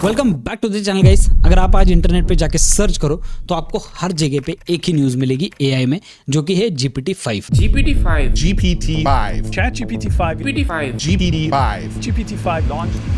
Welcome back to the channel guys. अगर आप आज इंटरनेट पे जाके सर्च करो तो आपको हर जगह पे एक ही न्यूज मिलेगी एआई में, जो कि है GPT-5। GPT-5, ChatGPT-5, GPT-5, GPT-5 launched.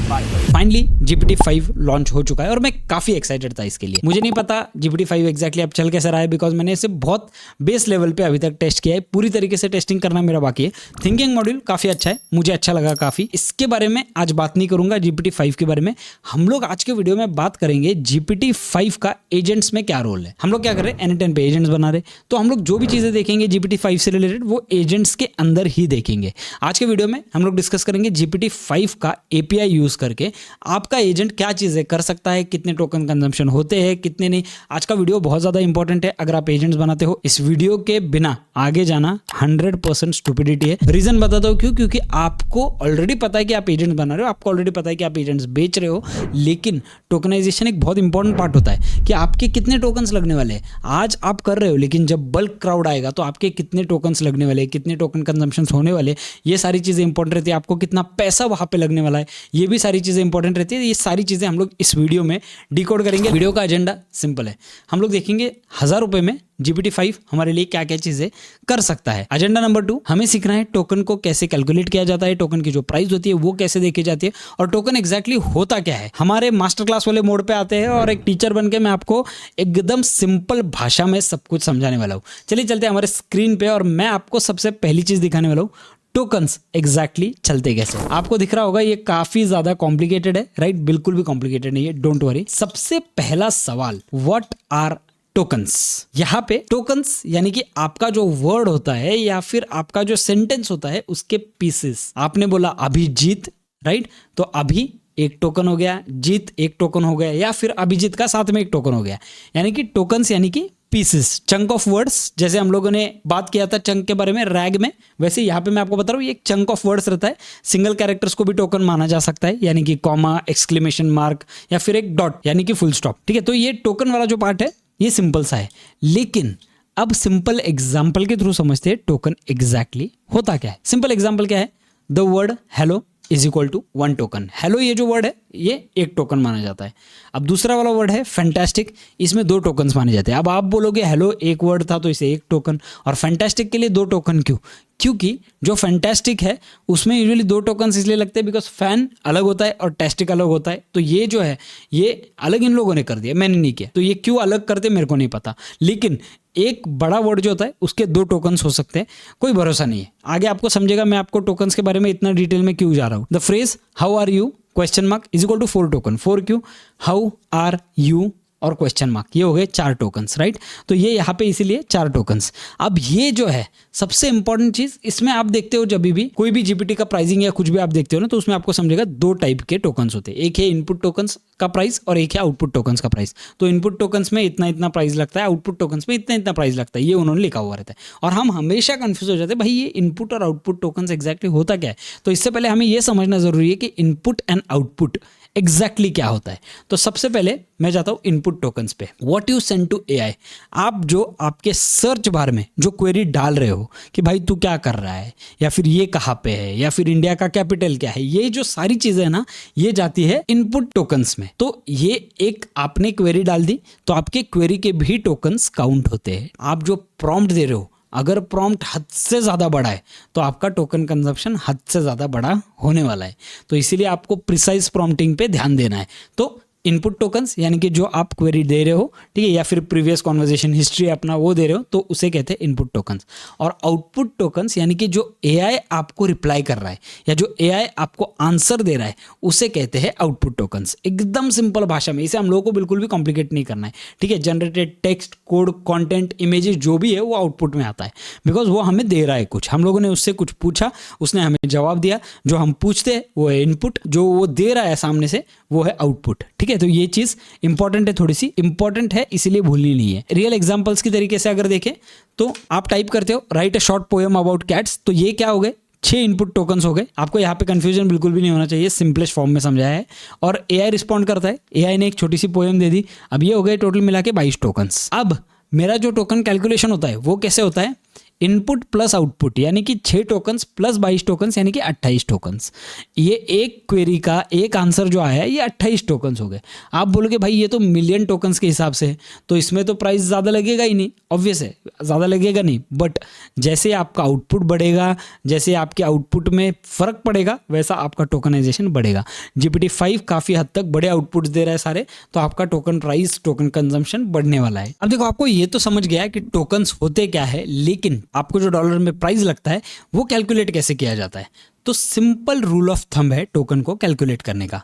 Finally GPT-5 launch हो चुका है और मैं काफी एक्साइटेड था इसके लिए। मुझे नहीं पता GPT-5 एग्जैक्टली अब चल कैसे रहा है, बिकॉज मैंने इसे बहुत बेस लेवल पे अभी तक टेस्ट किया है। पूरी तरीके से टेस्टिंग करना मेरा बाकी है। थिंकिंग मॉड्यूल काफी अच्छा है, मुझे अच्छा लगा काफी। इसके बारे में आज बात नहीं करूंगा, GPT-5 के बारे में हम लोग आज के वीडियो में बात करेंगे। GPT-5 का एजेंट्स में क्या रोल है, हम लोग क्या कर रहे हैं, N10 पे एजेंट्स बना रहे, तो हम लोग जो भी चीजें देखेंगे GPT-5 से रिलेटेड वो एजेंट्स के अंदर ही देखेंगे। आज के वीडियो में हम लोग डिस्कस करेंगे GPT-5 का API यूज करके आपका एजेंट क्या चीजें कर सकता है, कितने टोकन कंजम्पशन होते हैं, कितने नहीं। आज का वीडियो बहुत ज्यादा इंपॉर्टेंट है। अगर आप एजेंट्स बनाते हो, इस वीडियो के बिना आगे जाना 100% स्टुपिडिटी है। रीजन बताता हूं क्यों, क्योंकि आपको ऑलरेडी पता है कि आप एजेंट्स बना रहे हो, आपको ऑलरेडी पता है कि आप एजेंट्स बेच रहे हो, लेकिन टोकनाइजेशन एक बहुत इंपॉर्टेंट पार्ट होता है कि आपके कितने टोकन्स लगने वाले हैं। आज आप कर रहे हो, लेकिन जब बल्क क्राउड आएगा तो आपके कितने टोकन्स लगने वाले हैं, कितने टोकन कंजम्पशन होने वाले, ये सारी चीजें इंपॉर्टेंट रहती है। आपको कितना पैसा वहां पे लगने वाला है, ये भी सारी चीजें इंपॉर्टेंट रहती है। ये सारी चीजें हम लोग इस वीडियो में डिकोड करेंगे। वीडियो का एजेंडा सिंपल है, हम लोग देखेंगे 1000 रुपए में GPT-5 हमारे लिए क्या क्या चीजें कर सकता है। एजेंडा नंबर 2, हमें सीखना है टोकन को कैसे कैलकुलेट किया जाता है, टोकन की जो प्राइस होती है वो कैसे देखी जाती है, और टोकन एग्जैक्टली होता क्या है। हमारे मास्टर क्लास वाले मोड पे आते हैं और एक टीचर बन के मैं आपको एकदम सिंपल भाषा में सब कुछ समझाने वाला हूँ। चलिए चलते हैं हमारे स्क्रीन पे और मैं आपको सबसे पहली चीज दिखाने वाला हूँ, टोकन्स एग्जैक्टली चलते कैसे। आपको दिख रहा होगा ये काफी ज्यादा कॉम्प्लिकेटेड है, राइट? बिल्कुल भी कॉम्प्लिकेटेड नहीं है, डोंट वरी। सबसे पहला सवाल, व्हाट आर टोकन्स। यहाँ पे टोकन्स यानी कि आपका जो वर्ड होता है या फिर आपका जो सेंटेंस होता है उसके पीसेस। आपने बोला अभिजीत, राइट? तो अभी एक टोकन हो गया, जीत एक टोकन हो गया, या फिर अभिजीत का साथ में एक टोकन हो गया। यानी कि टोकन्स यानी कि पीसेस, चंक ऑफ वर्ड्स। जैसे हम लोगों ने बात किया था चंक के बारे में रैग में, वैसे यहाँ पे मैं आपको बता रहा हूँ ये एक चंक ऑफ वर्ड्स रहता है। सिंगल कैरेक्टर्स को भी टोकन माना जा सकता है, यानी कि कॉमा, एक्सक्लेमेशन मार्क या फिर एक डॉट यानी कि फुल स्टॉप। ठीक है, तो ये टोकन वाला जो पार्ट है ये सिंपल सा है, लेकिन अब सिंपल एग्जाम्पल के थ्रू समझते हैं टोकन एग्जैक्टली होता क्या है। सिंपल एग्जाम्पल क्या है, the word hello is equal to 1 token. Hello ये जो वर्ड है ये एक टोकन माना जाता है। अब दूसरा वाला वर्ड है फैंटास्टिक, इसमें 2 टोकन्स माने जाते हैं। अब आप बोलोगे हेलो एक वर्ड था तो इसे 1 टोकन, और फैंटास्टिक के लिए 2 टोकन क्यों? क्योंकि जो फैंटास्टिक है उसमें यूजुअली 2 टोकन्स इसलिए लगते हैं बिकॉज फैन अलग होता है और टेस्टिक अलग होता है। तो ये जो है ये अलग इन लोगों ने कर दिया, मैंने नहीं किया। तो ये क्यों अलग करते मेरे को नहीं पता, लेकिन एक बड़ा वर्ड जो होता है उसके 2 टोकन्स हो सकते हैं, कोई भरोसा नहीं है। आगे आपको समझेगा मैं आपको टोकन्स के बारे में इतना डिटेल में क्यों जा रहा हूँ। The phrase how are you question mark is equal to 4 token. 4 क्यों? हाउ आर यू और क्वेश्चन मार्क, ये हो गए 4 टोकन्स, राइट? तो ये यहाँ पे इसीलिए 4 टोकन्स। अब ये जो है सबसे इंपॉर्टेंट चीज, इसमें आप देखते हो जब भी कोई भी जीपीटी का प्राइसिंग या कुछ भी आप देखते हो ना, तो उसमें आपको समझेगा 2 टाइप के टोकन्स होते हैं। एक है इनपुट टोकन्स का प्राइस और एक है आउटपुट टोकन्स का प्राइस। तो इनपुट टोकन्स में इतना इतना प्राइस लगता है, आउटपुट टोकन्स में इतना इतना प्राइस लगता है, ये उन्होंने लिखा हुआ रहता है। और हम हमेशा कंफ्यूज हो जाते हैं, भाई ये इनपुट और आउटपुट टोकन्स एग्जैक्टली होता क्या है। तो इससे पहले हमें ये समझना जरूरी है कि इनपुट एंड आउटपुट एग्जैक्टली क्या होता है। तो सबसे पहले मैं जाता हूं इनपुट टोकन्स पे। What you send to AI, आप जो आपके सर्च बार में जो क्वेरी डाल रहे हो कि भाई तू क्या कर रहा है, या फिर ये कहाँ पे है, या फिर इंडिया का कैपिटल क्या है, ये जो सारी चीजें है ना, ये जाती है इनपुट टोकन्स में। तो ये एक आपने क्वेरी डाल दी तो आपके क्वेरी के भी टोकन्स काउंट होते हैं। आप जो प्रॉम्प्ट दे रहे हो, अगर प्रॉम्प्ट हद से ज़्यादा बड़ा है तो आपका टोकन कंजप्शन हद से ज़्यादा बड़ा होने वाला है। तो इसीलिए आपको प्रिसाइज प्रॉम्प्टिंग पे ध्यान देना है। तो इनपुट टोकन्स यानी कि जो आप क्वेरी दे रहे हो, ठीक है, या फिर प्रीवियस कॉन्वर्जेशन हिस्ट्री अपना वो दे रहे हो, तो उसे कहते हैं इनपुट टोकन्स। और आउटपुट टोकन्स यानी कि जो एआई आपको रिप्लाई कर रहा है या जो एआई आपको आंसर दे रहा है उसे कहते हैं आउटपुट टोकन्स। एकदम सिंपल भाषा में, इसे हम लोगों को बिल्कुल भी कॉम्प्लिकेट नहीं करना है, ठीक है। Generated text, code, content, images जो भी है वो आउटपुट में आता है, बिकॉज वो हमें दे रहा है कुछ। हम लोगों ने उससे कुछ पूछा, उसने हमें जवाब दिया। जो हम पूछते हैं वो है इनपुट, जो वो दे रहा है सामने से वो है आउटपुट, ठीक है। तो ये चीज इंपॉर्टेंट है, थोड़ी सी इंपॉर्टेंट है, इसीलिए भूलनी नहीं है। रियल एग्जांपल्स की तरीके से अगर देखें तो आप टाइप करते हो right a short poem about cats, तो ये क्या हो गए, 6 इनपुट टोकन्स हो गए। आपको यहाँ पे कंफ्यूजन बिल्कुल भी नहीं होना चाहिए, सिंपलेस्ट फॉर्म में समझाया है। और एआई रिस्पॉन्ड करता है, एआई ने एक छोटी सी पोएम दे दी। अब ये हो गए टोटल मिला के 22 टोकन्स। अब मेरा जो टोकन कैलकुलेशन होता है वो कैसे होता है, इनपुट प्लस आउटपुट यानी कि 6 टोकन्स प्लस 22 टोकन्स यानी कि 28 टोकन्स। ये एक क्वेरी का एक आंसर जो आया है ये 28 टोकन्स हो गए। आप बोलोगे भाई ये तो मिलियन टोकन्स के हिसाब से है, तो इसमें तो प्राइस ज़्यादा लगेगा ही नहीं, ऑब्वियस है ज़्यादा लगेगा नहीं। बट जैसे आपका आउटपुट बढ़ेगा, जैसे आपके आउटपुट में फ़र्क पड़ेगा, वैसा आपका टोकनाइजेशन बढ़ेगा। GPT-5 काफ़ी हद तक बड़े आउटपुट्स दे रहा है सारे, तो आपका टोकन प्राइस, टोकन कंजम्पशन बढ़ने वाला है। अब देखो, आपको ये तो समझ गया है कि टोकन्स होते क्या है, लेकिन आपको जो डॉलर में प्राइस लगता है वो कैलकुलेट कैसे किया जाता है। तो सिंपल रूल ऑफ थंब है टोकन को कैलकुलेट करने का,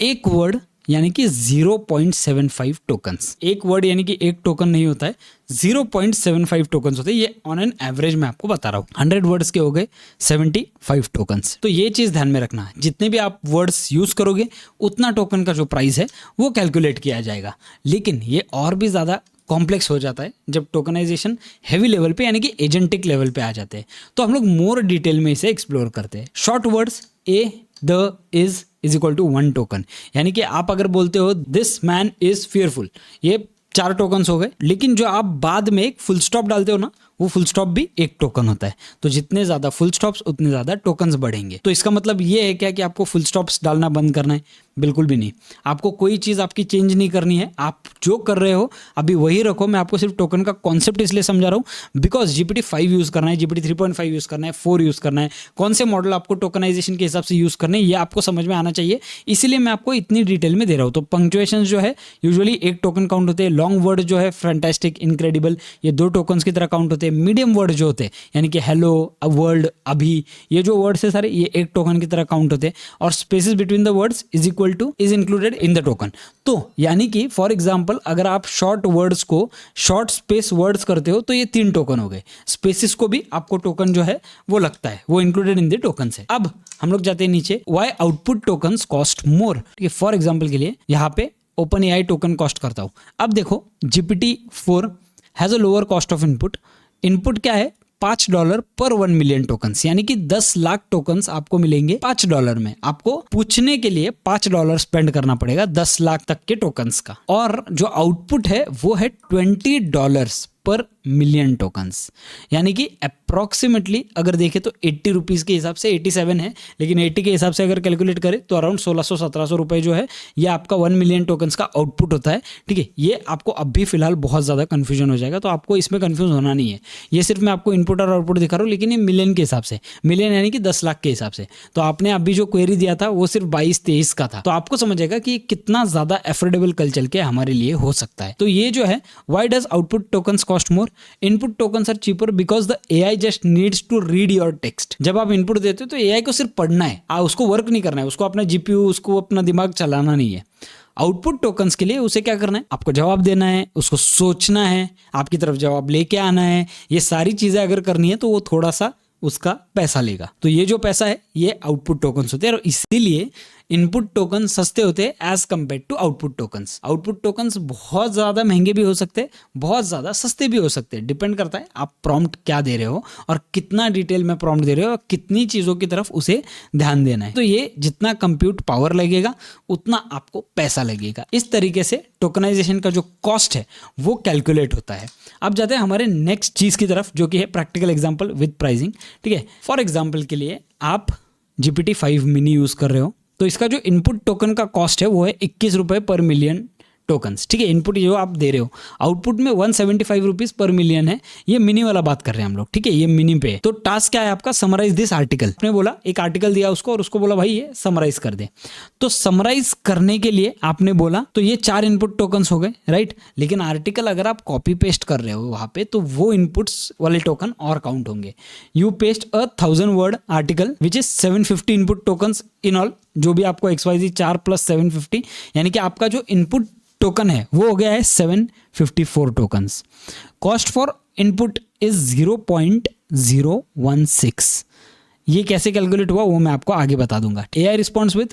एक वर्ड यानी कि 0.75 टोकन्स। एक वर्ड यानी कि एक टोकन नहीं होता है, 0.75 टोकन्स होते हैं। ये ऑन एन एवरेज मैं आपको बता रहा हूँ। 100 वर्ड्स के हो गए 75 टोकन्स। तो ये चीज़ ध्यान में रखना, जितने भी आप वर्ड्स यूज़ करोगे उतना टोकन का जो प्राइस है वो कैलकुलेट किया जाएगा। लेकिन ये और भी ज़्यादा कॉम्प्लेक्स हो जाता है जब टोकनाइजेशन हैवी लेवल पे यानी कि एजेंटिक लेवल पे आ जाते हैं। तो हम लोग मोर डिटेल में इसे एक्सप्लोर करते हैं। Short words, a, the, is equal to 1 token, यानी कि आप अगर बोलते हो दिस मैन इज फियरफुल, ये 4 टोकन्स हो गए। लेकिन जो आप बाद में एक फुल स्टॉप डालते हो ना, वो फुल स्टॉप भी एक टोकन होता है। तो जितने ज़्यादा फुल स्टॉप्स उतने ज़्यादा टोकन्स बढ़ेंगे। तो इसका मतलब ये है क्या कि आपको फुल स्टॉप्स डालना बंद करना है? बिल्कुल भी नहीं। आपको कोई चीज़ आपकी चेंज नहीं करनी है, आप जो कर रहे हो अभी वही रखो। मैं आपको सिर्फ टोकन का कॉन्सेप्ट इसलिए समझा रहा हूँ बिकॉज GPT-5 यूज़ करना है, GPT-3.5 यूज़ करना है, 4 यूज़ करना है, कौन से मॉडल आपको टोकनाइजेशन के हिसाब से यूज़ करने हैं ये आपको समझ में आना चाहिए। इसीलिए मैं आपको इतनी डिटेल में दे रहा हूँ। तो पंक्चुएशन जो है यूजुअली एक टोकन काउंट होते हैं। लॉन्ग वर्ड जो है फैंटास्टिक, इनक्रेडिबल, ये 2 टोकन्स की तरह काउंट होते हैं। मीडियम वर्ड जो होते हैं यानी कि हेलो, वर्ल्ड, अभी, ये जो वर्ड्स है सारे ये एक टोकन की तरह काउंट होते हैं। और spaces between the words is equal two is included in the token. तो यानी कि फॉर एग्जांपल अगर आप शॉर्ट वर्ड्स को शॉर्ट स्पेस वर्ड्स करते हो तो ये 3 टोकन हो गए। स्पेसिस को भी आपको टोकन जो है वो लगता है, वो इंक्लूडेड इन द टोकन है। अब हम लोग जाते हैं नीचे, व्हाई आउटपुट टोकन्स कॉस्ट मोर। ठीक है, फॉर एग्जांपल के लिए यहाँ पे OpenAI टोकन कॉस्ट करता हूँ। अब देखो GPT-4 has a lower cost of input. Input क्या है? $5 पर 1 मिलियन टोकन्स, यानी कि 10 लाख टोकन्स आपको मिलेंगे $5 में। आपको पूछने के लिए $5 स्पेंड करना पड़ेगा 10 लाख तक के टोकन्स का। और जो आउटपुट है वो है $20 पर मिलियन टोकन्स, यानी कि अप्रॉक्सीमेटली अगर देखें तो 80 रुपीज़ के हिसाब से 87 है, लेकिन 80 के हिसाब से अगर कैलकुलेट करें तो अराउंड 1600-1700 रुपये जो है ये आपका 1 मिलियन टोकन्स का आउटपुट होता है। ठीक है, ये आपको अब भी फिलहाल बहुत ज़्यादा कन्फ्यूजन हो जाएगा, तो आपको इसमें कन्फ्यूज होना नहीं है। ये सिर्फ मैं आपको इनपुट और आउटपुट दिखा रहा हूँ, लेकिन ये मिलियन के हिसाब से, मिलियन यानी कि 10 लाख के हिसाब से। तो आपने अभी जो क्वेरी दिया था वो सिर्फ 22-23 का था, तो आपको समझेगा कि कितना ज़्यादा एफोर्डेबल कल चल के हमारे लिए हो सकता है। तो ये जो है, why does output tokens cost more? Input tokens are cheaper because the AI just needs to read your text. जब आप इनपुट देते हो तो AI को सिर्फ पढ़ना है, उसको वर्क नहीं करना है, उसको अपना GPU, उसको अपना दिमाग चलाना नहीं है। आउटपुट टोकन्स के लिए उसे क्या करना है? आपको जवाब देना है, उसको सोचना है, आपकी तरफ जवाब लेके आना है। ये सारी चीज़ें अगर करनी है तो वो थोड़ा सा उसका पैसा लेगा। तो ये जो पैसा है ये आउटपुट टोकन्स होते हैं, और इसीलिए इनपुट टोकन सस्ते होते हैं as compare to output tokens. Output tokens बहुत ज़्यादा महंगे भी हो सकते हैं, बहुत ज़्यादा सस्ते भी हो सकते हैं। डिपेंड करता है आप प्रॉम्प्ट क्या दे रहे हो और कितना डिटेल में प्रॉम्प्ट दे रहे हो और कितनी चीज़ों की तरफ उसे ध्यान देना है। तो ये जितना कंप्यूट पावर लगेगा उतना आपको पैसा लगेगा। इस तरीके से टोकनाइजेशन का जो कॉस्ट है वो कैलकुलेट होता है। अब जाते हैं हमारे नेक्स्ट चीज़ की तरफ, जो कि है प्रैक्टिकल एग्जाम्पल विद प्राइसिंग। ठीक है, फॉर एग्जाम्पल के लिए आप GPT-5 मिनी यूज़ कर रहे हो, तो इसका जो इनपुट टोकन का कॉस्ट है वो है 21 रुपये पर मिलियन टोकन्स। ठीक है, इनपुट जो आप दे रहे हो, आउटपुट में 175 रुपीज़ पर मिलियन है। ये मिनी वाला बात कर रहे हैं हम लोग। ठीक है, ये मिनी पे। तो टास्क क्या है आपका? Summarize this article. आपने बोला, एक आर्टिकल दिया उसको और उसको बोला भाई ये समराइज कर दे। तो समराइज करने के लिए आपने बोला, तो ये 4 इनपुट टोकन्स हो गए, राइट। लेकिन आर्टिकल अगर आप कॉपी पेस्ट कर रहे हो वहाँ पे, तो वो इनपुट्स वाले टोकन और काउंट होंगे। You paste 1000 word article which is 750 input tokens in all. जो भी आपको XYZ 4 + 750, यानी कि आपका जो इनपुट टोकन है वो हो गया है 754 tokens. Cost for input is 0.016। ये कैसे कैलकुलेट हुआ वो मैं आपको आगे बता दूंगा। AI response with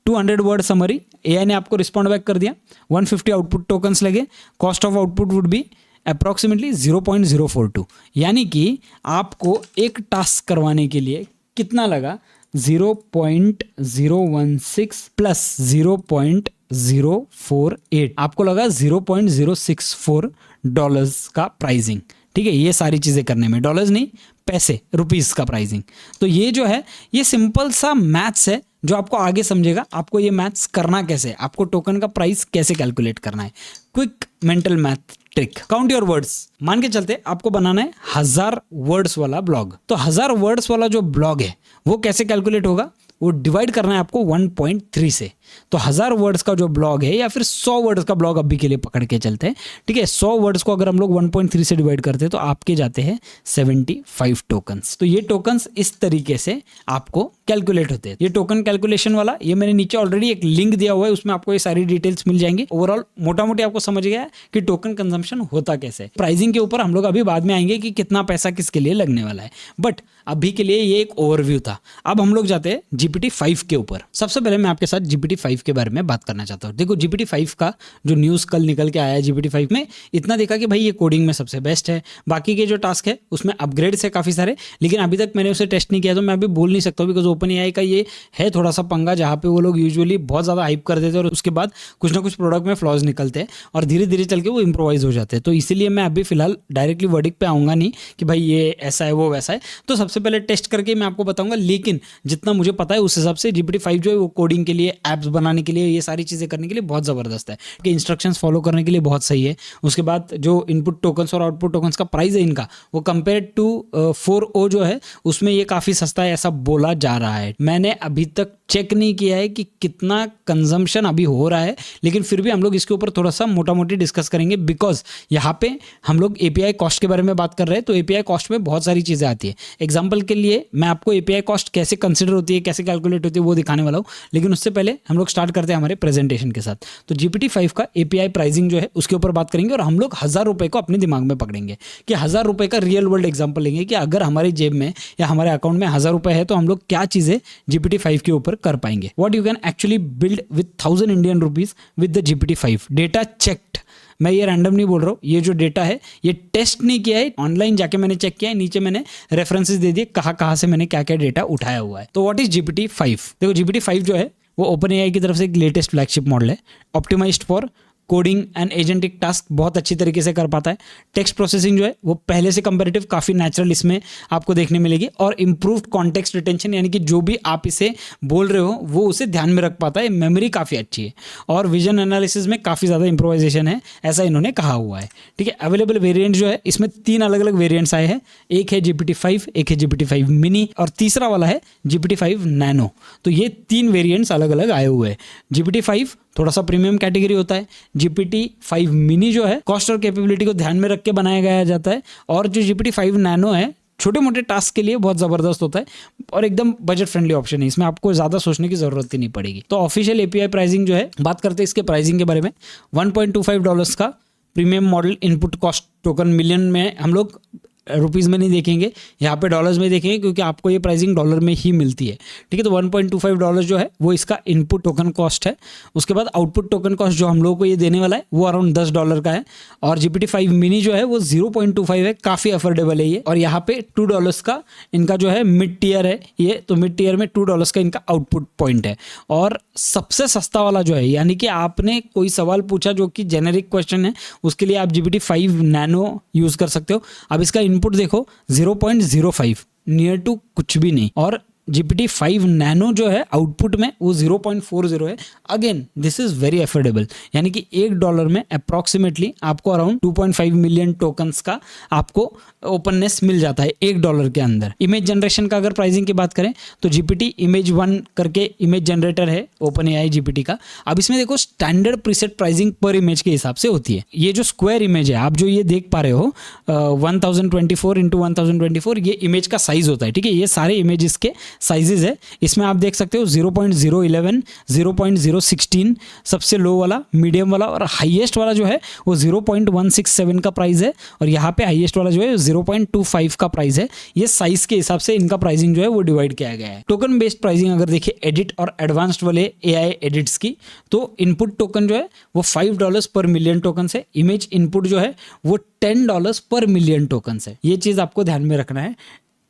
200 word summary. AI ने आपको रिस्पॉन्ड बैक कर दिया, 150 आउटपुट टोकन्स लगे। Cost of output would be approximately 0.042, यानी कि आपको एक टास्क करवाने के लिए कितना लगा? 0.016 प्लस 0.048 आपको लगा $0.064 का प्राइसिंग। ठीक है, ये सारी चीज़ें करने में, डॉलर्स नहीं, पैसे, रुपीस का प्राइसिंग। तो ये जो है ये सिंपल सा मैथ्स है जो आपको आगे समझेगा आपको ये मैथ्स करना कैसे है, आपको टोकन का प्राइस कैसे कैलकुलेट करना है। Quick mental math trick, count your words. मान के चलते आपको बनाना है 1000 वर्ड्स वाला ब्लॉग, तो 1000 वर्ड्स वाला जो ब्लॉग है वो कैसे कैलकुलेट होगा, वो डिवाइड करना है आपको 1.3 से। तो 1000 वर्ड्स का जो ब्लॉग है या फिर 100 वर्ड्स का ब्लॉग अभी के लिए पकड़ के चलते हैं, ठीक है, 100 वर्ड्स को अगर हम लोग 1.3 से डिवाइड करते हैं तो आपके जाते हैं 75 टोकन्स। तो ये टोकन्स इस तरीके से आपको कैलकुलेट होते हैं। ये टोकन कैलकुलेशन वाला ये मैंने नीचे ऑलरेडी एक लिंक दिया हुआ है, उसमें आपको ये सारी डिटेल्स मिल जाएंगी। ओवरऑल मोटा मोटी आपको समझ गया है कि टोकन कंजम्पशन होता कैसे है। प्राइसिंग के ऊपर हम लोग अभी बाद में आएंगे कि कितना पैसा किसके लिए लगने वाला है, बट अभी के लिए ये एक ओवरव्यू था। अब हम लोग जाते हैं GPT-5 के ऊपर। सबसे पहले मैं आपके साथ GPT-5 के बारे में बात करना चाहता हूँ। देखो GPT-5 का जो न्यूज़ कल निकल के आया है, GPT-5 में इतना देखा कि भाई ये कोडिंग में सबसे बेस्ट है, बाकी के जो टास्क है उसमें अपग्रेड्स है काफ़ी सारे, लेकिन अभी तक मैंने उसे टेस्ट नहीं किया तो मैं अभी बोल नहीं सकता हूँ, बिकॉज OpenAI का ये है थोड़ा सा पंगा जहाँ पे वो लोग यूजुअली बहुत ज़्यादा हाइप कर देते हैं और उसके बाद कुछ ना कुछ प्रोडक्ट में फ्लॉज निकलते हैं और धीरे धीरे चल के वो इम्प्रोवाइज हो जाते हैं। तो इसीलिए मैं अभी फिलहाल डायरेक्टली वर्डिक्ट पे आऊँगा नहीं कि भाई ये ऐसा है वो वैसा है, तो सबसे पहले टेस्ट करके मैं आपको बताऊंगा। लेकिन जितना मुझे पता है उस हिसाब से GPT-5 जो है वो कोडिंग के लिए, एप्स बनाने के लिए, ये सारी चीज़ें करने के लिए बहुत ज़बरदस्त है, कि इंस्ट्रक्शंस फॉलो करने के लिए बहुत सही है। उसके बाद जो इनपुट टोकन्स और आउटपुट टोकन्स का प्राइस है इनका, वो कंपेयर टू 4O जो है उसमें ये काफ़ी सस्ता है ऐसा बोला जा रहा है। मैंने अभी तक चेक नहीं किया है कि कितना कंजम्पशन अभी हो रहा है, लेकिन फिर भी हम लोग इसके ऊपर थोड़ा सा मोटा मोटी डिस्कस करेंगे, बिकॉज यहाँ पे हम लोग API कॉस्ट के बारे में बात कर रहे हैं। तो API कॉस्ट में बहुत सारी चीज़ें आती है। एग्जाम्पल के लिए मैं आपको API कॉस्ट कैसे कंसिडर होती है, कैसे कैलकुलेट होती है वो दिखाने वाला हूँ, लेकिन उससे पहले हम लोग स्टार्ट करते हैं हमारे प्रेजेंटेशन के साथ। तो GPT-5 का API प्राइसिंग जो है उसके ऊपर बात करेंगे और हम लोग 1000 रुपये को अपने दिमाग में पकड़ेंगे कि 1000 रुपये का रियल वर्ल्ड एग्जाम्पल लेंगे कि अगर हमारी जेब में या हमारे अकाउंट में 1000 रुपये है तो हम लोग क्या चीज़ें GPT-5 के ऊपर कर पाएंगे। What you can actually build with 1000 Indian rupees with the GPT-5 data checked. मैं ये रैंडम नहीं बोल रहा हूँ, ये जो डेटा है ये टेस्ट नहीं किया है, ऑनलाइन जाके मैंने चेक किया है, नीचे मैंने रेफरेंसेस दे दिए कहाँ से मैंने क्या क्या डेटा उठाया हुआ है। तो व्हाट इज GPT-5? देखो GPT-5 जो है वो OpenAI की तरफ से एक लेटेस्ट फ्लैगशिप मॉडल है, optimized for coding and agentic task बहुत अच्छी तरीके से कर पाता है। टेक्स्ट प्रोसेसिंग जो है वो पहले से कंपैरेटिव काफ़ी नेचुरल इसमें आपको देखने मिलेगी, और इम्प्रूव्ड कॉन्टेक्स्ट रिटेंशन, यानी कि जो भी आप इसे बोल रहे हो वो उसे ध्यान में रख पाता है। मेमोरी काफ़ी अच्छी है और विजन एनालिसिस में काफ़ी ज़्यादा इम्प्रोवाइजेशन है, ऐसा इन्होंने कहा हुआ है। ठीक है, अवेलेबल वेरिएंट जो है इसमें 3 अलग अलग वेरिएंट्स आए हैं, एक है GPT-5, एक है GPT-5 मिनी और तीसरा वाला है GPT-5 नैनो। तो ये 3 वेरिएंट्स अलग अलग आए हुए हैं। GPT-5 थोड़ा सा प्रीमियम कैटेगरी होता है, GPT-5 मिनी जो है कॉस्ट और कैपेबिलिटी को ध्यान में रख के बनाया गया जाता है, और जो GPT-5 नैनो है छोटे मोटे टास्क के लिए बहुत ज़बरदस्त होता है और एकदम बजट फ्रेंडली ऑप्शन है, इसमें आपको ज़्यादा सोचने की ज़रूरत ही नहीं पड़ेगी। तो ऑफिशियल API प्राइसिंग जो है, बात करते हैं इसके प्राइसिंग के बारे में, $1.25 का premium model input cost token, million में हम लोग रुपीज़ में नहीं देखेंगे, यहाँ पे डॉलर्स में देखेंगे क्योंकि आपको ये प्राइसिंग डॉलर में ही मिलती है। ठीक है, तो $1.25 जो है वो इसका इनपुट टोकन कॉस्ट है। उसके बाद आउटपुट टोकन कॉस्ट जो हम लोगों को ये देने वाला है वो अराउंड $10 का है, और GPT-5 मिनी जो है वो 0.25 है, काफ़ी अफोर्डेबल है ये। और यहाँ पे $2 का इनका जो है मिड टीयर है ये, तो मिड टीयर में $2 का इनका आउटपुट पॉइंट है। और सबसे सस्ता वाला जो है, यानी कि आपने कोई सवाल पूछा जो कि जेनेरिक क्वेश्चन है, उसके लिए आप GPT-5 नैनो यूज़ कर सकते हो। अब इसका इनपुट देखो 0.05, नियर टू कुछ भी नहीं, और GPT-5 नैनो जो है आउटपुट में वो 0.40 है। Again this is very affordable, यानी कि $1 में अप्रॉक्सीमेटली आपको अराउंड 2.5 मिलियन टोकन्स का आपको ओपननेस मिल जाता है $1 के अंदर। इमेज जनरेशन का अगर प्राइसिंग की बात करें तो GPT इमेज 1 करके इमेज जनरेटर है OpenAI GPT का। अब इसमें देखो स्टैंडर्ड प्रीसेट प्राइसिंग पर इमेज के हिसाब से होती है। ये जो स्क्वायर इमेज है आप जो ये देख पा रहे हो 1024 × 1024, ये इमेज का साइज होता है। ठीक है, ये सारे इमेजेस के साइजेस है। इसमें आप देख सकते हो 0.011, 0.016 सबसे लो वाला, मीडियम वाला, और हाईएस्ट वाला जो है वो 0.167 का प्राइस है, और यहाँ पे हाईएस्ट वाला जो है 0.25 का प्राइस है। ये साइज के हिसाब से इनका प्राइसिंग जो है वो डिवाइड किया गया है। टोकन बेस्ड प्राइसिंग अगर देखिए एडिट और एडवांस्ड वाले AI एडिट्स की, तो इनपुट टोकन जो है वो $5 पर मिलियन टोकन है। इमेज इनपुट जो है वो $10 पर मिलियन टोकन है। ये चीज़ आपको ध्यान में रखना है।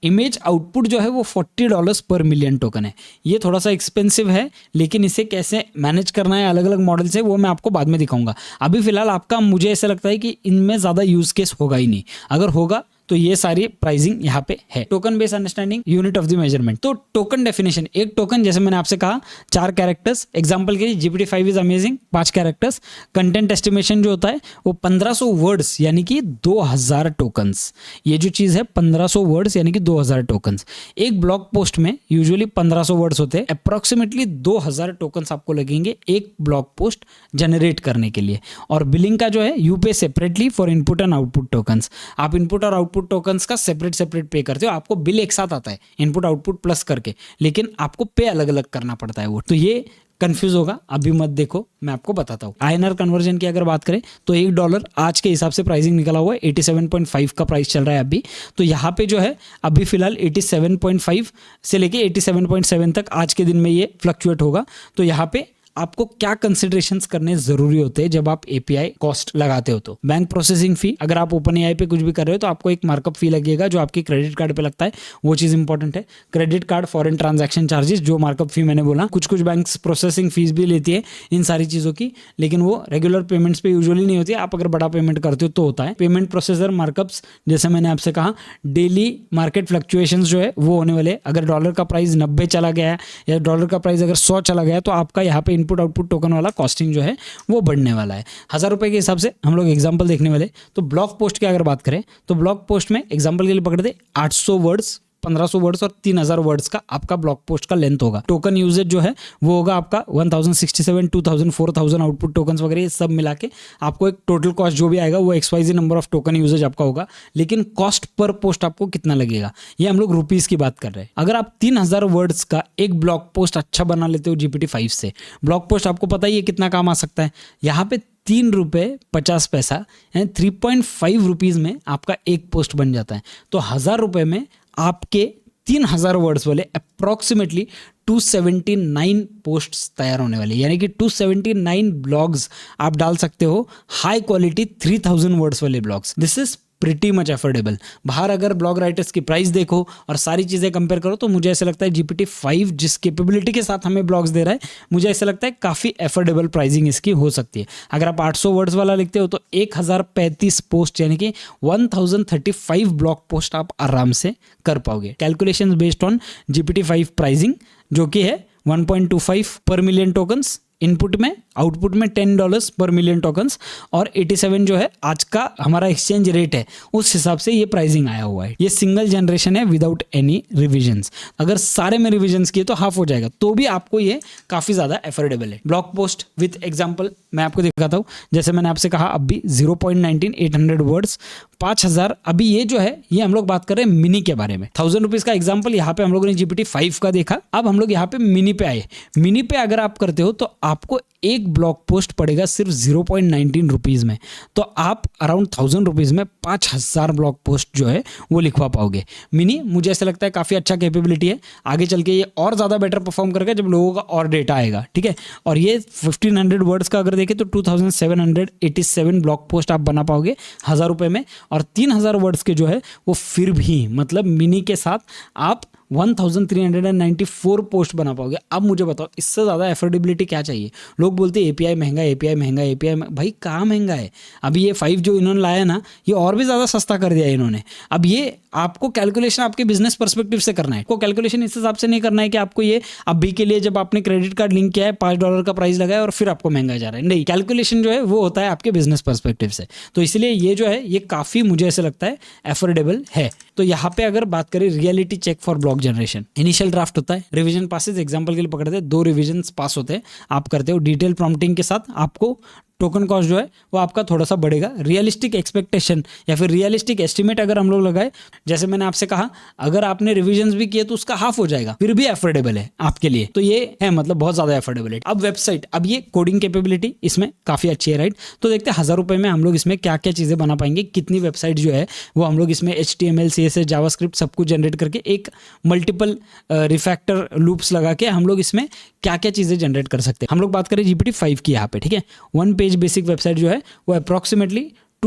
इमेज आउटपुट जो है वो $40 पर मिलियन टोकन है। ये थोड़ा सा एक्सपेंसिव है, लेकिन इसे कैसे मैनेज करना है अलग अलग मॉडल से वो मैं आपको बाद में दिखाऊंगा। अभी फिलहाल आपका मुझे ऐसा लगता है कि इनमें ज़्यादा यूज़ केस होगा ही नहीं। अगर होगा तो ये सारी प्राइसिंग यहाँ पे है। Token based understanding, unit of the measurement. तो टोकन डेफिनेशन, एक टोकन जैसे मैंने आपसे कहा 4 कैरेक्टर्स, एग्जांपल के लिए GPT-5 is amazing 5 characters. Content estimation जो होता है वो 1500 वर्ड्स यानी कि 2000 टोकन्स। ये जो चीज़ है 1500 वर्ड्स यानी कि 2000 टोकन्स। एक ब्लॉग पोस्ट में यूजुअली 1500 वर्ड्स होते हैं, अप्रॉक्सीमेटली 2000 टोकन्स आपको लगेंगे एक ब्लॉग पोस्ट जनरेट करने के लिए। और बिलिंग का जो है यू पे separately for input and output tokens. आप इनपुट और आउटपुट टोकन्स का सेपरेट पे करते हो, आपको बिल एक साथ आता है इनपुट आउटपुट प्लस करके, लेकिन आपको पे अलग अलग करना पड़ता है वो। तो ये कंफ्यूज होगा, अभी मत देखो, मैं आपको बताता हूँ। INR कन्वर्जन की अगर बात करें तो $1 आज के हिसाब से प्राइसिंग निकला हुआ है, 87.5 का प्राइस चल रहा है अभी। तो यहाँ पे जो है अभी फिलहाल 87.5 से लेके 87.7 तक आज के दिन में ये फ्लक्चुएट होगा। तो यहाँ पे आपको क्या कंसिडरेशंस करने जरूरी होते हैं जब आप API कॉस्ट लगाते हो। तो बैंक प्रोसेसिंग फी, अगर आप OpenAI पे कुछ भी कर रहे हो तो आपको एक मार्कअप फी लगेगा जो आपके क्रेडिट कार्ड पे लगता है, वो चीज़ इंपॉर्टेंट है। Credit card foreign transaction charges, जो मार्कअप फी मैंने बोला, कुछ बैंक्स प्रोसेसिंग फीस भी लेती है इन सारी चीज़ों की, लेकिन वो रेगुलर पेमेंट्स पे यूजुअली नहीं होती है। आप अगर बड़ा पेमेंट करते हो तो होता है। पेमेंट प्रोसेसर मार्कअप्स, जैसे मैंने आपसे कहा डेली मार्केट फ्लक्चुएशंस जो है वो होने वाले। अगर डॉलर का प्राइस 90 चला गया है या डॉलर का प्राइस अगर 100 चला गया तो आपका यहाँ पे इनपुट आउटपुट टोकन वाला कॉस्टिंग जो है वो बढ़ने वाला है। 1000 रुपये के हिसाब से हम लोग एग्जांपल देखने वाले। तो ब्लॉग पोस्ट की अगर बात करें तो ब्लॉग पोस्ट में एग्जांपल के लिए पकड़ दे 800 वर्ड्स, 1500 वर्ड्स और 3000 वर्ड्स का आपका ब्लॉग पोस्ट का लेंथ होगा। टोकन यूजेज जो है वो होगा आपका 1067, 2000, 4000 आउटपुट टोकन्स वगैरह ये सब मिला के आपको एक टोटल कॉस्ट जो भी आएगा वो XYZ number of token usage आपका होगा। लेकिन कॉस्ट पर पोस्ट आपको कितना लगेगा, ये हम लोग रुपीज़ की बात कर रहे हैं। अगर आप 3000 वर्ड्स का एक ब्लॉग पोस्ट अच्छा बना लेते हो GPT-5 से, ब्लॉग पोस्ट आपको पता ही है कितना काम आ सकता है। यहाँ पे ₹3.50 यानी 3.5 रुपीज़ में आपका एक पोस्ट बन जाता है। तो 1000 रुपये में आपके 3000 वर्ड्स वाले अप्रॉक्सीमेटली 279 पोस्ट्स तैयार होने वाले, यानी कि 279 ब्लॉग्स आप डाल सकते हो, हाई क्वालिटी 3000 वर्ड्स वाले blogs. This is pretty much affordable. बाहर अगर ब्लॉग राइटर्स की प्राइस देखो और सारी चीज़ें कंपेयर करो तो मुझे ऐसा लगता है GPT-5 जिस कैपेबिलिटी के साथ हमें ब्लॉग्स दे रहा है, मुझे ऐसा लगता है काफ़ी अफोर्डेबल प्राइसिंग इसकी हो सकती है। अगर आप 800 वर्ड्स वाला लिखते हो तो 1035 पोस्ट यानी कि 1035 ब्लॉग पोस्ट आप आराम से कर पाओगे। Calculations based on GPT-5 pricing जो कि है 1.25 पर मिलियन टोकन्स, इनपुट में आउटपुट में $10 पर मिलियन टोकन्स, और 87 जो है आज का हमारा एक्सचेंज रेट है उस हिसाब से ये प्राइसिंग आया हुआ है। ये सिंगल जनरेशन है विदाउट एनी रिविजन्स। अगर सारे में रिविजन्स किए तो हाफ हो जाएगा, तो भी आपको ये काफ़ी ज़्यादा अफोर्डेबल है। ब्लॉग पोस्ट विथ एग्जाम्पल मैं आपको दिखाता हूँ। जैसे मैंने आपसे कहा अभी 0.19 800 वर्ड्स 5000। अभी ये जो है ये हम लोग बात कर रहे हैं मिनी के बारे में। 1000 रुपीज़ का एग्जाम्पल यहाँ पे हम लोगों ने GPT-5 का देखा। अब हम लोग यहाँ पे मिनी पे आए। मिनी पे अगर आप करते हो तो आपको एक ब्लॉग पोस्ट पड़ेगा सिर्फ 0.19 रुपीज़ में। तो आप अराउंड 1000 रुपीज़ में 5000 ब्लॉग पोस्ट जो है वो लिखवा पाओगे। मिनी मुझे ऐसा लगता है काफ़ी अच्छा कैपेबिलिटी है। आगे चल के ये और ज़्यादा बेटर परफॉर्म करेगा जब लोगों का और डेटा आएगा, ठीक है। और ये 1500 वर्ड्स का अगर देखें तो 2787 ब्लॉग पोस्ट आप बना पाओगे 1000 रुपये में। और 3000 वर्ड्स के जो है वो फिर भी मतलब मिनी के साथ आप 1394 पोस्ट बना पाओगे। अब मुझे बताओ इससे ज़्यादा एफोर्डेबिलिटी क्या चाहिए। लोग बोलते हैं API महंगा, API महंगा, API भाई कहाँ महंगा है। अभी ये 5 जो इन्होंने लाया ना ये और भी ज़्यादा सस्ता कर दिया इन्होंने। अब ये आपको कैलकुलेशन आपके बिजनेस पर्सपेक्टिव से करना है। को कैलकुलेशन इस हिसाब से नहीं करना है कि आपको ये अभी के लिए जब आपने क्रेडिट कार्ड लिंक किया है $5 का प्राइस लगाया और फिर आपको महंगा जा रहा है। नहीं, कैलकुलेशन जो है वो होता है आपके बिजनेस पर्सपेक्टिव से। तो इसलिए ये जो है ये काफ़ी मुझे ऐसा लगता है एफोर्डेबल है। तो यहाँ पे अगर बात करें reality check for blog generation, initial draft होता है, रिवीजन पासेज एग्जांपल के लिए पकड़ते हैं 2 रिवीजन पास होते हैं, आप करते हो डिटेल प्रॉम्प्टिंग के साथ, आपको टोकन कॉस्ट जो है वो आपका थोड़ा सा बढ़ेगा। रियलिस्टिक एक्सपेक्टेशन या फिर रियलिस्टिक एस्टिमेट अगर हम लोग लगाए, जैसे मैंने आपसे कहा अगर आपने रिविजन्स भी किए तो उसका हाफ हो जाएगा, फिर भी अफोर्डेबल है आपके लिए। तो ये है मतलब बहुत ज़्यादा अफोर्डेबल है। अब वेबसाइट, अब ये कोडिंग कैपेबिलिटी इसमें काफ़ी अच्छी है, राइट। तो देखते हैं 1000 रुपये में हम लोग इसमें क्या क्या चीज़ें बना पाएंगे, कितनी वेबसाइट जो है वो हम लोग इसमें HTML CSS जावास्क्रिप्ट सब कुछ जनरेट करके एक मल्टीपल रिफैक्टर लूप्स लगा के हम लोग इसमें क्या क्या चीज़ें जनरेट कर सकते हैं। हम लोग बात करें GPT-5 की यहाँ पे, ठीक है। 1 पेज बेसिक वेबसाइट जो है वो अप्रॉक्सीमेटली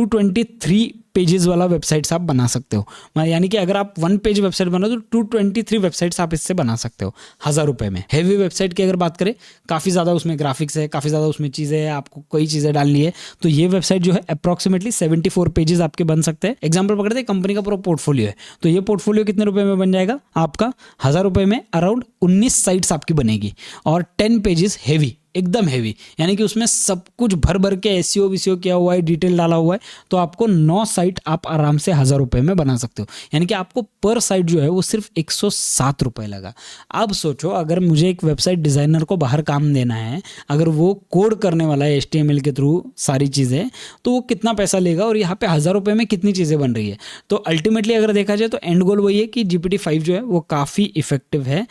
223 पेजेस वाला वेबसाइट्स आप बना सकते हो। यानी कि अगर आप 1 पेज वेबसाइट बनाओ तो 223 वेबसाइट्स आप इससे बना सकते हो 1000 रुपये में। हैवी वेबसाइट की अगर बात करें, काफ़ी ज़्यादा उसमें ग्राफिक्स है, काफ़ी ज़्यादा उसमें चीज़ें है, आपको कई चीज़ें डालनी है, तो ये वेबसाइट जो है अप्रॉक्सीमेटली 74 पेजेस आपके बन सकते हैं। एग्जाम्पल पकड़ते हैं, कंपनी का पूरा पोर्टफोलियो है, तो ये पोर्टफोलियो कितने रुपए में बन जाएगा आपका? 1000 रुपये में अराउंड 19 साइट्स आपकी बनेगी और 10 पेजेस हैवी, एकदम हैवी, यानी कि उसमें सब कुछ भर भर के एसईओ वीसीओ किया हुआ है, डिटेल डाला हुआ है, तो आपको 9 साइट आप आराम से 1000 रुपये में बना सकते हो। यानी कि आपको पर साइट जो है वो सिर्फ 107 रुपये लगा। अब सोचो, अगर मुझे एक वेबसाइट डिज़ाइनर को बाहर काम देना है, अगर वो कोड करने वाला है HTML के थ्रू सारी चीज़ें, तो वो कितना पैसा लेगा और यहाँ पे 1000 रुपये में कितनी चीज़ें बन रही है। तो अल्टीमेटली अगर देखा जाए तो एंड गोल वही है कि GPT-5 जो है वो काफ़ी इफेक्टिव है।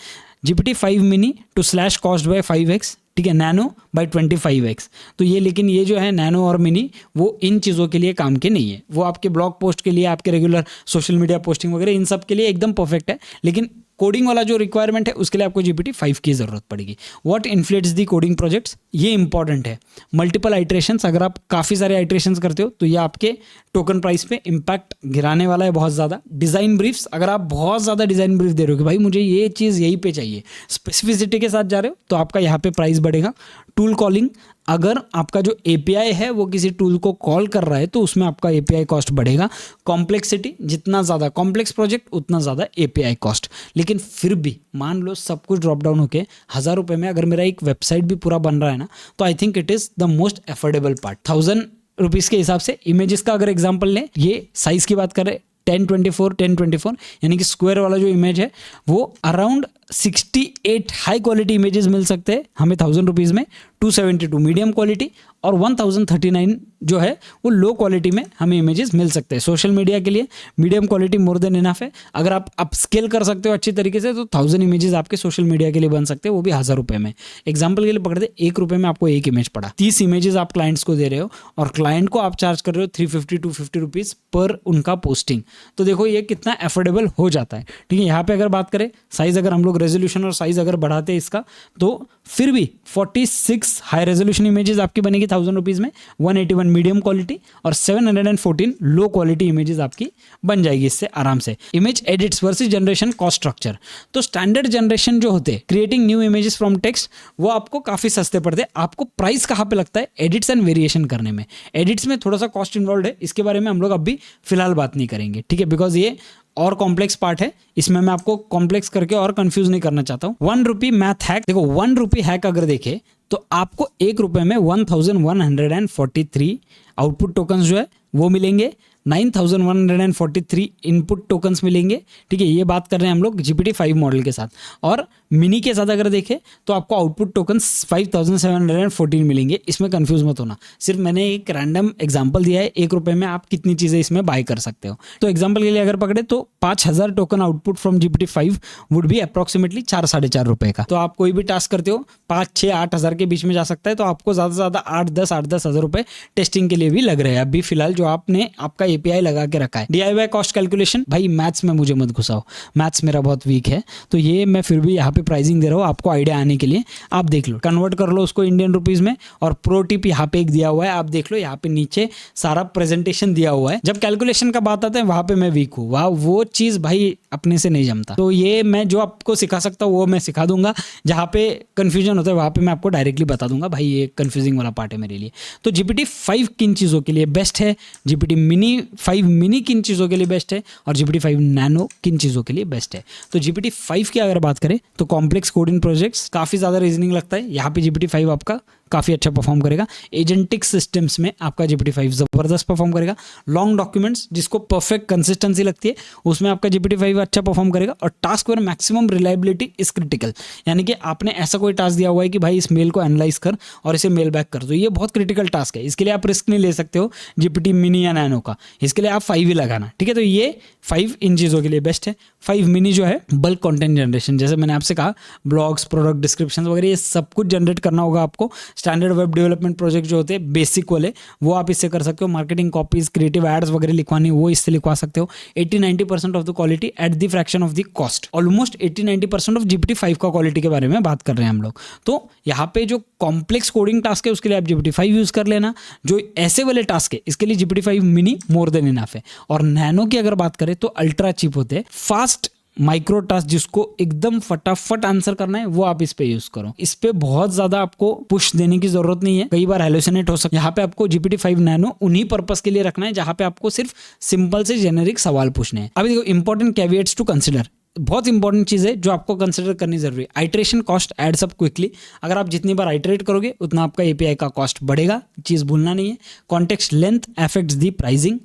GPT-5 mini two slash cost by 5x, ठीक है, नैनो बाय 25x। तो ये, लेकिन ये जो है नैनो और मिनी, वो इन चीज़ों के लिए काम के नहीं है, वो आपके ब्लॉग पोस्ट के लिए, आपके रेगुलर सोशल मीडिया पोस्टिंग वगैरह इन सब के लिए एकदम परफेक्ट है। लेकिन कोडिंग वाला जो रिक्वायरमेंट है उसके लिए आपको GPT-5 की ज़रूरत पड़ेगी। What inflates the coding projects, ये इंपॉर्टेंट है। मल्टीपल आइट्रेशंस, अगर आप काफ़ी सारे आइट्रेशंस करते हो तो ये आपके टोकन प्राइस पे इम्पैक्ट गिराने वाला है बहुत ज़्यादा। डिज़ाइन ब्रीफ्स, अगर आप बहुत ज़्यादा डिज़ाइन ब्रीफ दे रहे हो कि भाई मुझे ये चीज़ यहीं पे चाहिए, स्पेसिफिसिटी के साथ जा रहे हो, तो आपका यहाँ पे प्राइस बढ़ेगा। टूल कॉलिंग, अगर आपका जो API है वो किसी टूल को कॉल कर रहा है तो उसमें आपका API कॉस्ट बढ़ेगा। कॉम्प्लेक्सिटी, जितना ज़्यादा कॉम्प्लेक्स प्रोजेक्ट उतना ज़्यादा API कॉस्ट। लेकिन फिर भी मान लो सब कुछ ड्रॉप डाउन होके 1000 रुपये में अगर मेरा एक वेबसाइट भी पूरा बन रहा है ना, तो I think it is the most affordable part. 1000 rupees के हिसाब से इमेजेस का अगर एग्जाम्पल लें, ये साइज़ की बात करें 1024 यानी कि स्क्वायर वाला जो इमेज है वो अराउंड 68 हाई क्वालिटी इमेजेस मिल सकते हैं हमें 1000 रुपीज़ में, 272 मीडियम क्वालिटी और 1039 जो है वो लो क्वालिटी में हमें इमेजेस मिल सकते हैं। सोशल मीडिया के लिए medium quality more than enough है। अगर आप अपस्केल कर सकते हो अच्छी तरीके से तो 1000 इमेजेस आपके सोशल मीडिया के लिए बन सकते हैं, वो भी 1000 रुपये में। एग्जाम्पल के लिए पकड़ते, 1 रुपये में आपको एक इमेज पड़ा, 30 इमेजेस आप क्लाइंट्स को दे रहे हो और क्लाइंट को आप चार्ज कर रहे हो 350-250 रुपीज़ पर उनका पोस्टिंग। तो देखो ये कितना एफोर्डेबल हो जाता है, ठीक है। यहाँ पे अगर बात करें साइज़, अगर हम लोग रेजोल्यूशन और साइज़ अगर बढ़ाते हैं इसका, तो फिर भी 46 हाई रेजोल्यूशन इमेजेस आपकी बनेगी 1000 रुपीज़ में, 181 मीडियम क्वालिटी और 714 लो क्वालिटी इमेजेस आपकी बन जाएगी इससे आराम से। Image edits versus generation cost structure, तो स्टैंडर्ड जनरेशन जो होते हैं, creating new images from text, वो आपको काफ़ी सस्ते पड़ते हैं। आपको प्राइस कहाँ पे लगता है? एडिट्स एंड वेरिएशन करने में। एडिट्स में थोड़ा सा कॉस्ट इन्वॉल्व है, इसके बारे में हम लोग अभी फिलहाल बात नहीं करेंगे, ठीक है, बिकॉज ये और कॉम्प्लेक्स पार्ट है, इसमें मैं आपको कॉम्प्लेक्स करके और कंफ्यूज नहीं करना चाहता हूँ। 1 रुपी मैथ हैक, देखो 1 रुपी हैक अगर देखें तो आपको 1 रुपये में 1143 आउटपुट टोकन्स जो है वो मिलेंगे, 9143 इनपुट टोकन्स मिलेंगे, ठीक है। ये बात कर रहे हैं हम लोग GPT-5 मॉडल के साथ। और मिनी के साथ अगर देखें तो आपको आउटपुट टोकन्स 5714 मिलेंगे। इसमें कंफ्यूज मत होना, सिर्फ मैंने एक रैंडम एग्जांपल दिया है, 1 रुपये में आप कितनी चीज़ें इसमें बाय कर सकते हो। तो एग्जांपल के लिए अगर पकड़े तो 5000 token output from GPT-5 would be approximately 4-4.5 रुपये का। तो आप कोई भी टास्क करते हो 5-6-8 हज़ार के बीच में जा सकता है, तो आपको ज़्यादा से ज़्यादा 8-10 हज़ार रुपये टेस्टिंग के लिए भी लग रहे हैं अभी फिलहाल, जो आपने आपका API लगा के रखा है। DIY कॉस्ट कैलकुलेशन, भाई मैथ्स में मुझे मत घुसाओ, मैथ्स मेरा बहुत वीक है, तो ये मैं फिर भी यहाँ पे प्राइसिंग दे रहा हूँ आपको आइडिया आने के लिए। आप देख लो, कन्वर्ट कर लो उसको इंडियन रुपीज़ में, और प्रो टिप यहाँ पे एक दिया हुआ है, आप देख लो यहाँ पे नीचे सारा प्रेजेंटेशन दिया हुआ है। जब कैलकुलेशन का बात आता है वहाँ पे मैं वीक हूँ, वहाँ वो चीज़ भाई अपने से नहीं जमता। तो ये मैं जो आपको सिखा सकता हूँ वो मैं सिखा दूंगा, जहाँ पे कन्फ्यूजन होता है वहाँ पे मैं आपको डायरेक्टली बता दूंगा, भाई ये कन्फ्यूजिंग वाला पार्ट है मेरे लिए। तो GPT-5 किन चीज़ों के लिए बेस्ट है, GPT-5 मिनी किन चीज़ों के लिए बेस्ट है, और GPT-5 नैनो किन चीज़ों के लिए बेस्ट है। तो GPT-5 की अगर बात करें तो कॉम्प्लेक्स कोडिंग प्रोजेक्ट्स, काफ़ी ज़्यादा रीजनिंग लगता है, यहाँ पे GPT-5 आपका काफ़ी अच्छा परफॉर्म करेगा। एजेंटिक सिस्टम्स में आपका GPT-5 ज़बरदस्त परफॉर्म करेगा। लॉन्ग डॉक्यूमेंट्स जिसको परफेक्ट कंसिस्टेंसी लगती है उसमें आपका GPT-5 अच्छा परफॉर्म करेगा। और task where maximum reliability is critical, यानी कि आपने ऐसा कोई टास्क दिया हुआ है कि भाई इस मेल को एनालाइज कर और इसे मेल बैक कर, तो ये बहुत क्रिटिकल टास्क है, इसके लिए आप रिस्क नहीं ले सकते हो GPT मिनी या नैनो का, इसके लिए आप 5 ही लगाना, ठीक है। तो ये 5 इन चीज़ों के लिए बेस्ट है। 5 मिनी जो है बल्क कंटेंट जनरेशन, जैसे मैंने आपसे कहा ब्लॉग्स, प्रोडक्ट डिस्क्रिप्शन वगैरह ये सब कुछ जनरेट करना होगा आपको, स्टैंडर्ड वेब डेवलपमेंट प्रोजेक्ट जो होते हैं बेसिक वाले, वो आप इससे कर सकते हो। मार्केटिंग कॉपीज, क्रिएटिव एड्स वगैरह लिखवानी, वो इससे लिखवा सकते हो। 80-90% of the quality at the fraction of the cost. Almost 80-90% of GPT-5 का क्वालिटी के बारे में बात कर रहे हैं हम लोग। तो यहाँ पे जो कॉम्प्लेक्स कोडिंग टास्क है उसके लिए आप GPT-5 यूज कर लेना। जो ऐसे वाले टास्क है इसके लिए GPT-5 mini more than enough है। और नैनो की अगर बात करें तो अल्ट्रा चीप होते हैं। फास्ट माइक्रो टास्क जिसको एकदम फटाफट आंसर करना है वो आप इस पे यूज करो। इस पे बहुत ज्यादा आपको पुश देने की जरूरत नहीं है, कई बार हेलोसिनेट हो सकता है। यहाँ पे आपको GPT-5 नैनो उन्हीं पर्पस के लिए रखना है जहां पे आपको सिर्फ सिंपल से जेनेरिक सवाल पूछने हैं। अभी देखो इंपॉर्टेंट कैविएट्स टू कंसिडर, बहुत इंपॉर्टेंट चीज है जो आपको कंसिडर करनी जरूरी है। Iteration cost adds up quickly. अगर आप जितनी बार आइट्रेट करोगे उतना आपका API का कॉस्ट बढ़ेगा, चीज भूलना नहीं है। कॉन्टेक्स्ट लेंथ अफेक्ट्स दी प्राइसिंग,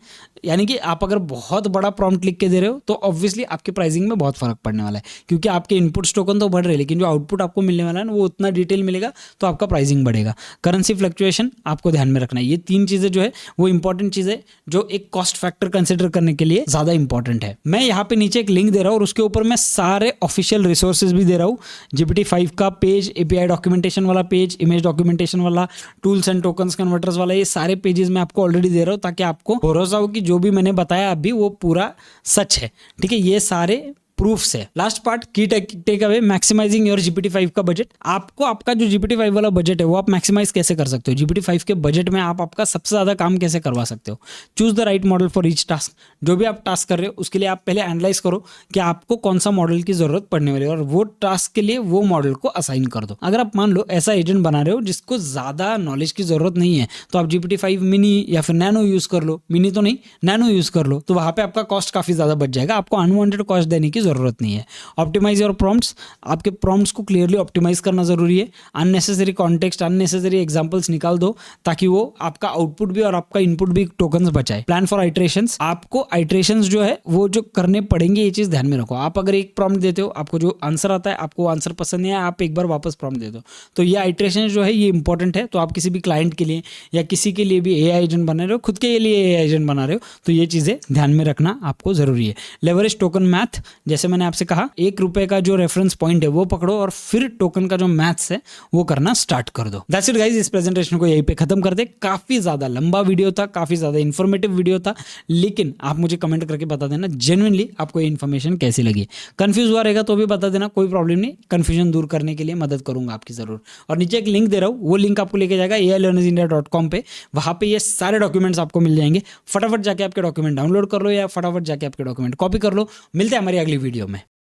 यानी कि आप अगर बहुत बड़ा प्रॉम्प्ट लिख के दे रहे हो तो ऑब्वियसली आपके प्राइसिंग में बहुत फर्क पड़ने वाला है, क्योंकि आपके इनपुट टोकन तो बढ़ रहे हैं लेकिन जो आउटपुट आपको मिलने वाला है ना वो उतना डिटेल मिलेगा तो आपका प्राइसिंग बढ़ेगा। करेंसी फ्लक्चुएशन आपको ध्यान में रखना है। ये 3 चीजें जो है वो इंपॉर्टेंट चीज है जो एक कॉस्ट फैक्टर कंसिडर करने के लिए ज्यादा इंपॉर्टेंट है। मैं यहाँ पे नीचे एक लिंक दे रहा हूँ और उसके ऊपर मैं सारे ऑफिशियल रिसोर्सेज भी दे रहा हूँ। GPT-5 का पेज, API डॉक्यूमेंटेशन वाला पेज, इमेज डॉक्यूमेंटेशन वाला, टूल्स एंड टोकन्स कन्वर्टर्स वाला, ये सारे पेजेस मैं आपको ऑलरेडी दे रहा हूँ ताकि आपको भरोसा हो कि जो भी मैंने बताया अभी वो पूरा सच है। ठीक है, ये सारे प्रूफ्स है। लास्ट पार्ट की take away, maximizing your GPT-5 का बजट। आपको आपका जो GPT-5 वाला बजट है वो आप मैक्सिमाइज कैसे कर सकते हो। GPT-5 के बजट में आप आपका सबसे ज्यादा काम कैसे करवा सकते हो। Choose the right model for each task. जो भी आप टास्क कर रहे हो उसके लिए आप पहले एनालाइज करो कि आपको कौन सा मॉडल की जरूरत पड़ने वाली है और वो टास्क के लिए वो मॉडल को असाइन कर दो। अगर आप मान लो ऐसा एजेंट बना रहे हो जिसको ज्यादा नॉलेज की जरूरत नहीं है तो आप GPT-5 मिनी या फिर नैनो यूज कर लो। मिनी तो नहीं, नैनो यूज कर लो, तो वहां पे आपका कॉस्ट काफी ज्यादा बच जाएगा। आपको अनवांटेड कॉस्ट देने की जरूरत नहीं है। Optimize your prompts. आपके प्रॉम्प्ट्स को क्लियरली ऑप्टिमाइज करना जरूरी है। अननेसेसरी कॉन्टेक्स्ट, अननेसेसरी एग्जांपल्स निकाल दो ताकि वो आपका आउटपुट भी और आपका इनपुट भी टोकन्स बचाए। Plan for iterations. आपको आइट्रेशंस जो है वो जो करने पड़ेंगे ये चीज ध्यान में रखो। आप अगर एक प्रॉम्प्ट देते हो, आपको जो आंसर आता है, आपको आंसर पसंद नहीं आया, आप एक बार वापस प्रॉम्प्ट दे दो, तो ये आइट्रेशन जो है ये इंपॉर्टेंट है। तो आप किसी भी क्लाइंट के लिए या किसी के लिए भी AI एजेंट बना रहे हो, खुद के लिए AI एजेंट बना रहे हो, तो ये चीजें ध्यान में रखना आपको जरूरी है। Leverage token math. जैसे मैंने आपसे कहा, ₹1 का जो रेफरेंस पॉइंट है वो पकड़ो और फिर टोकन का जो मैथ्स है वो करना स्टार्ट कर दो। दैट्स इट गाइस, इस प्रेजेंटेशन को यहीं पे खत्म कर दे। काफी ज्यादा लंबा वीडियो था, काफी ज्यादा इंफॉर्मेटिव वीडियो था, लेकिन आप मुझे कमेंट करके बता देना जेन्युइनली आपको ये इन्फॉर्मेशन कैसी लगी। कंफ्यूज हुआ रहेगा तो भी बता देना, कोई प्रॉब्लम नहीं। कंफ्यूजन दूर करने के लिए मदद करूंगा आपकी जरूर। और नीचे एक लिंक दे रहा हूँ, वो लिंक आपको लेके जाएगा AIlearnersindia.com पे। वहां पे ये सारे डॉक्यूमेंट्स आपको मिल जाएंगे। फटाफट जाके आपके डॉक्यूमेंट डाउनलोड कर लो या फटाफट जाके आपके डॉक्यूमेंट कॉपी कर लो। मिलते हैं हमारी अगली वीडियो में।